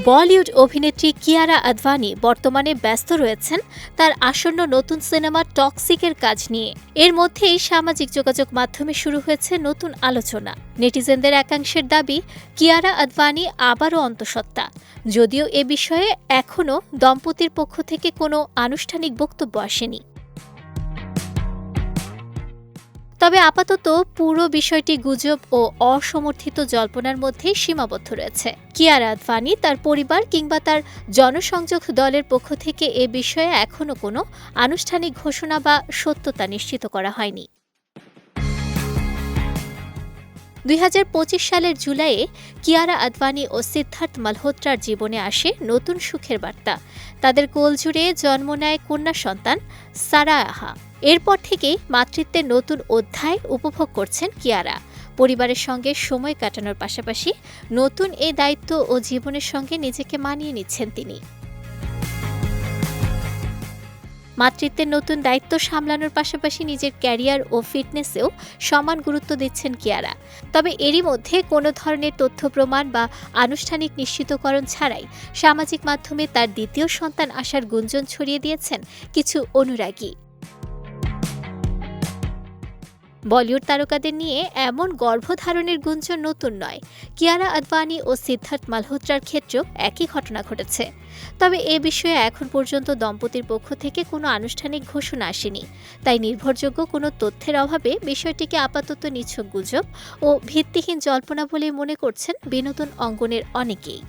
বলিউড অভিনেত্রী কিয়ারা আদভানি বর্তমানে ব্যস্ত রয়েছেন তার আসন্ন নতুন সিনেমা টক্সিকের কাজ নিয়ে। এর মধ্যেই সামাজিক যোগাযোগ মাধ্যমে শুরু হয়েছে নতুন আলোচনা। নেটিজেনদের একাংশের দাবি, কিয়ারা আদভানি আবারও অন্তঃসত্ত্বা, যদিও এ বিষয়ে এখনও দম্পতির পক্ষ থেকে কোনো আনুষ্ঠানিক বক্তব্য আসেনি। তবে আপাতত পুরো বিষয়টি গুজব ও অসমর্থিত জল্পনার মধ্যেই সীমাবদ্ধ রয়েছে। কিয়ারা আদভানি তার পরিবার কিংবা তার জনসংযোগ দলের পক্ষ থেকে এ বিষয়ে এখনও কোনো আনুষ্ঠানিক ঘোষণা বা সত্যতা নিশ্চিত করা হয়নি। 2025 সালের জুলাইয়ে কিয়ারা আদভানি ও সিদ্ধার্থ মালহোত্রার জীবনে আসে নতুন সুখের বার্তা। তাদের কোলজুড়ে জন্ম নেয় কন্যা সন্তান সারায়াহা। এরপর থেকেই মাতৃত্বের নতুন অধ্যায় উপভোগ করছেন কিয়ারা। পরিবারের সঙ্গে সময় কাটানোর পাশাপাশি নতুন এই দায়িত্ব ও জীবনের সঙ্গে নিজেকে মানিয়ে নিচ্ছেন তিনি। মাতৃত্বের নতুন দায়িত্ব সামলানোর পাশাপাশি নিজের ক্যারিয়ার ও ফিটনেসেও সমান গুরুত্ব দিচ্ছেন কিয়ারা। তবে এরই মধ্যে কোনো ধরনের তথ্য প্রমাণ বা আনুষ্ঠানিক নিশ্চিতকরণ ছাড়াই সামাজিক মাধ্যমে তার দ্বিতীয় সন্তান আসার গুঞ্জন ছড়িয়ে দিয়েছেন কিছু অনুরাগী। বলিউড তারকাদের নিয়ে এমন গর্ভধারণের গুঞ্জন নতুন নয়। কিয়ারা আদভানি ও সিদ্ধার্থ মালহোত্রার ক্ষেত্রেও একই ঘটনা ঘটেছে। তবে এ বিষয়ে এখন পর্যন্ত দম্পতির পক্ষ থেকে কোনো আনুষ্ঠানিক ঘোষণা আসেনি। তাই নির্ভরযোগ্য কোনো তথ্যের অভাবে বিষয়টিকে আপাতত নিছক গুজব ও ভিত্তিহীন জল্পনা বলে মনে করছেন বিনোদন অঙ্গনের অনেকেই।